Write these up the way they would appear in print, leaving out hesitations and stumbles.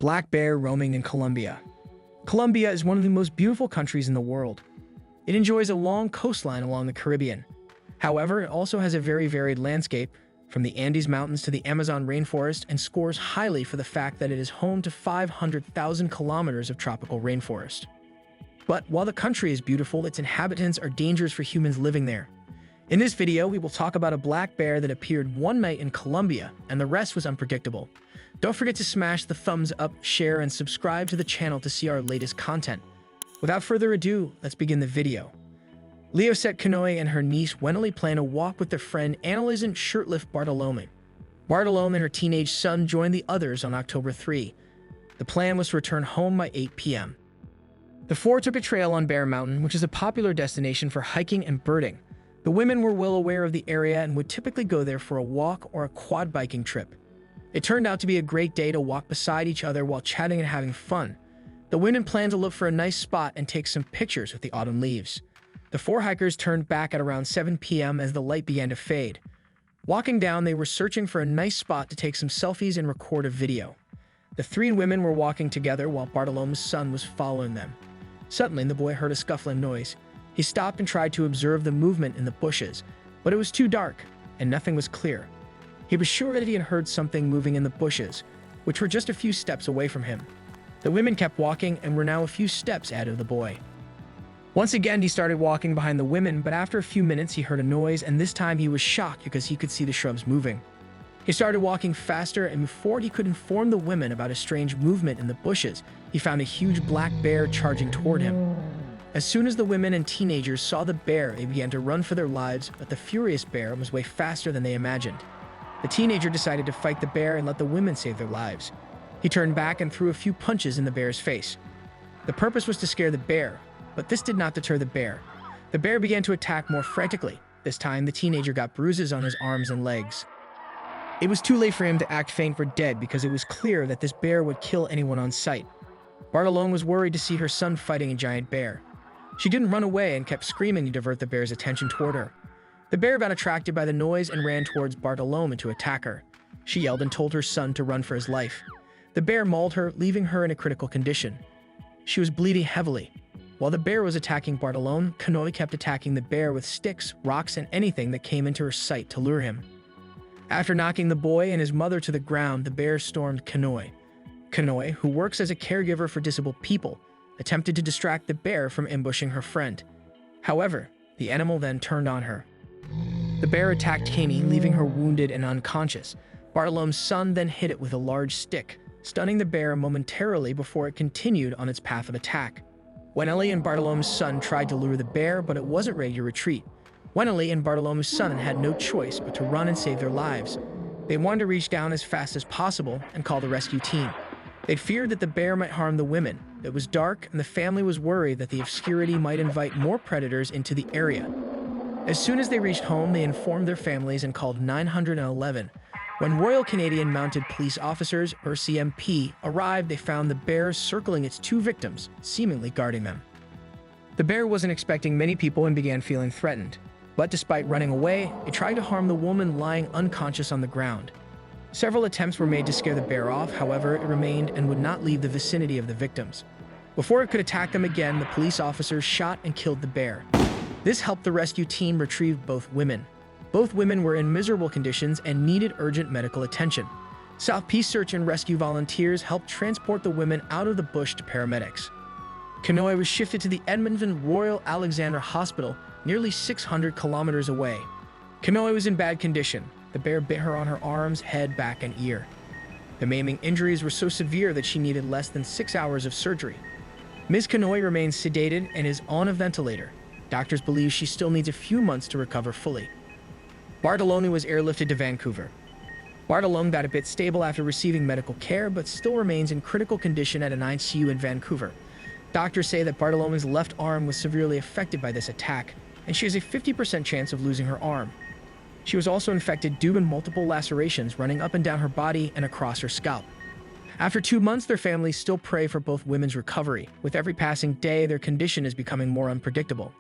Black bear roaming in Colombia. Colombia is one of the most beautiful countries in the world. It enjoys a long coastline along the Caribbean. However, it also has a very varied landscape, from the Andes Mountains to the Amazon rainforest, and scores highly for the fact that it is home to 500,000 kilometers of tropical rainforest. But while the country is beautiful, its inhabitants are dangerous for humans living there. In this video, we will talk about a black bear that appeared one night in Colombia, and the rest was unpredictable. Don't forget to smash the thumbs up, share, and subscribe to the channel to see our latest content. Without further ado, let's begin the video. Leosette Kanoe and her niece Wenely plan a walk with their friend analysant shirtlift Bartolome. Bartolome and her teenage son joined the others on October 3. The plan was to return home by 8 p.m. The four took a trail on Bear Mountain, which is a popular destination for hiking and birding. The women were well aware of the area and would typically go there for a walk or a quad biking trip. It turned out to be a great day to walk beside each other while chatting and having fun. The women planned to look for a nice spot and take some pictures with the autumn leaves. The four hikers turned back at around 7 p.m. as the light began to fade. Walking down, they were searching for a nice spot to take some selfies and record a video. The three women were walking together while Bartolome's son was following them. Suddenly, the boy heard a scuffling noise. He stopped and tried to observe the movement in the bushes, but it was too dark, and nothing was clear. He was sure that he had heard something moving in the bushes, which were just a few steps away from him. The women kept walking and were now a few steps ahead of the boy. Once again, he started walking behind the women, but after a few minutes, he heard a noise, and this time he was shocked because he could see the shrubs moving. He started walking faster, and before he could inform the women about a strange movement in the bushes, he found a huge black bear charging toward him. As soon as the women and teenagers saw the bear, they began to run for their lives, but the furious bear was way faster than they imagined. The teenager decided to fight the bear and let the women save their lives. He turned back and threw a few punches in the bear's face. The purpose was to scare the bear, but this did not deter the bear. The bear began to attack more frantically. This time, the teenager got bruises on his arms and legs. It was too late for him to act faint or dead because it was clear that this bear would kill anyone on sight. Bartolome was worried to see her son fighting a giant bear. She didn't run away and kept screaming to divert the bear's attention toward her. The bear got attracted by the noise and ran towards Bartolome to attack her. She yelled and told her son to run for his life. The bear mauled her, leaving her in a critical condition. She was bleeding heavily. While the bear was attacking Bartolome, Kanoe kept attacking the bear with sticks, rocks, and anything that came into her sight to lure him. After knocking the boy and his mother to the ground, the bear stormed Kanoe. Kanoe, who works as a caregiver for disabled people, attempted to distract the bear from ambushing her friend. However, the animal then turned on her. The bear attacked Kami, leaving her wounded and unconscious. Bartolome's son then hit it with a large stick, stunning the bear momentarily before it continued on its path of attack. Wenely and Bartolome's son tried to lure the bear, but it wasn't ready to retreat. Wenely and Bartolome's son had no choice but to run and save their lives. They wanted to reach down as fast as possible and call the rescue team. They feared that the bear might harm the women. It was dark, and the family was worried that the obscurity might invite more predators into the area. As soon as they reached home, they informed their families and called 911. When Royal Canadian Mounted Police Officers, or CMP, arrived, they found the bear circling its two victims, seemingly guarding them. The bear wasn't expecting many people and began feeling threatened. But despite running away, it tried to harm the woman lying unconscious on the ground. Several attempts were made to scare the bear off, however, it remained and would not leave the vicinity of the victims. Before it could attack them again, the police officers shot and killed the bear. This helped the rescue team retrieve both women. Both women were in miserable conditions and needed urgent medical attention. South Peace Search and Rescue volunteers helped transport the women out of the bush to paramedics. Kanoe was shifted to the Edmonton Royal Alexandra Hospital, nearly 600 kilometers away. Kanoe was in bad condition. The bear bit her on her arms, head, back, and ear. The maiming injuries were so severe that she needed less than 6 hours of surgery. Ms. Kanoe remains sedated and is on a ventilator. Doctors believe she still needs a few months to recover fully. Bartolome was airlifted to Vancouver. Bartolome got a bit stable after receiving medical care, but still remains in critical condition at an ICU in Vancouver. Doctors say that Bartolome's left arm was severely affected by this attack, and she has a 50% chance of losing her arm. She was also infected due to multiple lacerations running up and down her body and across her scalp. After 2 months, their families still pray for both women's recovery. With every passing day, their condition is becoming more unpredictable.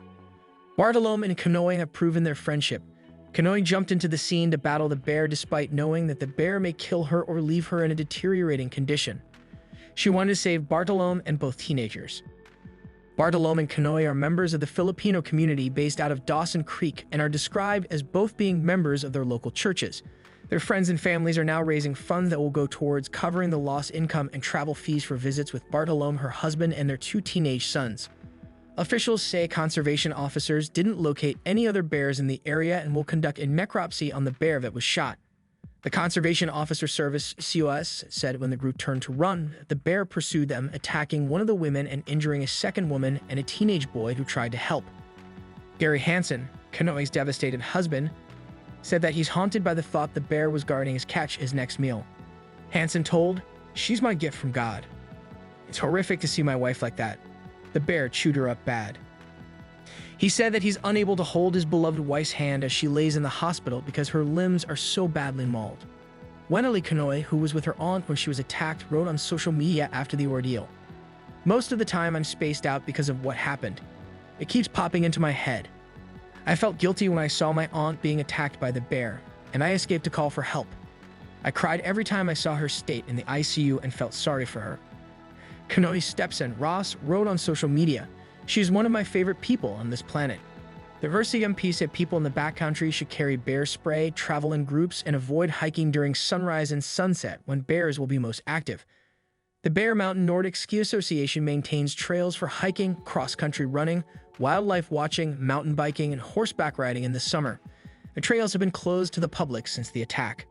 Bartolome and Kanoe have proven their friendship. Kanoe jumped into the scene to battle the bear despite knowing that the bear may kill her or leave her in a deteriorating condition. She wanted to save Bartolome and both teenagers. Bartolome and Kanoy are members of the Filipino community based out of Dawson Creek and are described as both being members of their local churches. Their friends and families are now raising funds that will go towards covering the lost income and travel fees for visits with Bartolome, her husband, and their 2 teenage sons. Officials say conservation officers didn't locate any other bears in the area and will conduct a necropsy on the bear that was shot. The Conservation Officer Service (COS) said when the group turned to run, the bear pursued them, attacking one of the women and injuring a second woman and a teenage boy who tried to help. Gary Hansen, Kanoy's devastated husband, said that he's haunted by the thought the bear was guarding his catch his next meal. Hansen told, "She's my gift from God. It's horrific to see my wife like that. The bear chewed her up bad." He said that he's unable to hold his beloved wife's hand as she lays in the hospital because her limbs are so badly mauled. Weneli Kanoy, who was with her aunt when she was attacked, wrote on social media after the ordeal, "Most of the time I'm spaced out because of what happened. It keeps popping into my head. I felt guilty when I saw my aunt being attacked by the bear, and I escaped to call for help. I cried every time I saw her state in the ICU and felt sorry for her." Kanoy's stepson, Ross, wrote on social media, "She is one of my favorite people on this planet." The Versi MP said people in the backcountry should carry bear spray, travel in groups, and avoid hiking during sunrise and sunset when bears will be most active. The Bear Mountain Nordic Ski Association maintains trails for hiking, cross-country running, wildlife watching, mountain biking, and horseback riding in the summer. The trails have been closed to the public since the attack.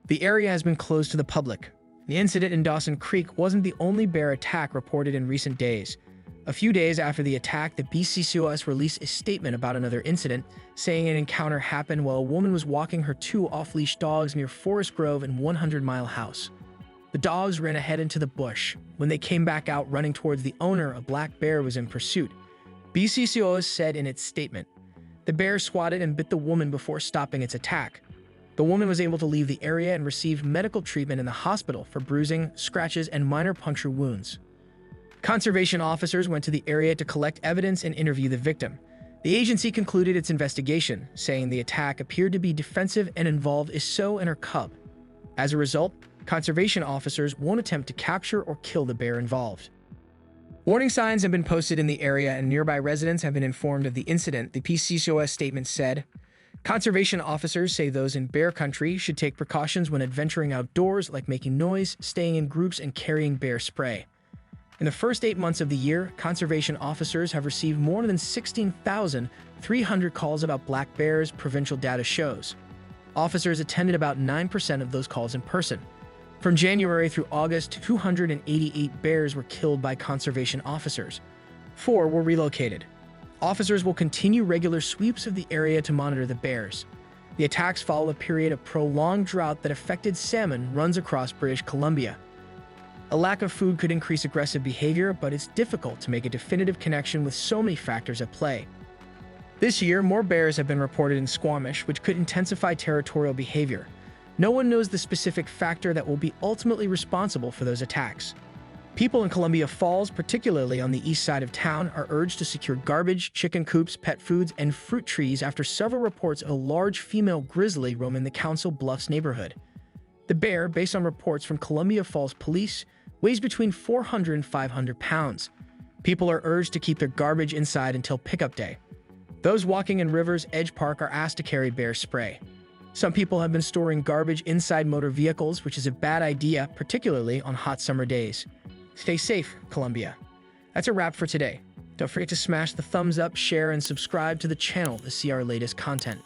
The area has been closed to the public. The incident in Dawson Creek wasn't the only bear attack reported in recent days. A few days after the attack, the BCCOS released a statement about another incident, saying an encounter happened while a woman was walking her 2 off-leash dogs near Forest Grove and 100 Mile House. The dogs ran ahead into the bush. When they came back out running towards the owner, a black bear was in pursuit. BCCOS said in its statement, "The bear swatted and bit the woman before stopping its attack. The woman was able to leave the area and received medical treatment in the hospital for bruising, scratches, and minor puncture wounds." Conservation officers went to the area to collect evidence and interview the victim. The agency concluded its investigation, saying the attack appeared to be defensive and involved Iso and her cub. As a result, conservation officers won't attempt to capture or kill the bear involved. Warning signs have been posted in the area and nearby residents have been informed of the incident, the PCCOS statement said. Conservation officers say those in bear country should take precautions when adventuring outdoors, like making noise, staying in groups, and carrying bear spray. In the first 8 months of the year, conservation officers have received more than 16,300 calls about black bears, provincial data shows. Officers attended about 9% of those calls in person. From January through August, 288 bears were killed by conservation officers. 4 were relocated. Officers will continue regular sweeps of the area to monitor the bears. The attacks follow a period of prolonged drought that affected salmon runs across British Columbia. A lack of food could increase aggressive behavior, but it's difficult to make a definitive connection with so many factors at play. This year, more bears have been reported in Squamish, which could intensify territorial behavior. No one knows the specific factor that will be ultimately responsible for those attacks. People in Columbia Falls, particularly on the east side of town, are urged to secure garbage, chicken coops, pet foods, and fruit trees after several reports of a large female grizzly roaming the Council Bluffs neighborhood. The bear, based on reports from Columbia Falls Police, weighs between 400 and 500 pounds. People are urged to keep their garbage inside until pickup day. Those walking in Rivers Edge Park are asked to carry bear spray. Some people have been storing garbage inside motor vehicles, which is a bad idea, particularly on hot summer days. Stay safe, Columbia. That's a wrap for today. Don't forget to smash the thumbs up, share, and subscribe to the channel to see our latest content.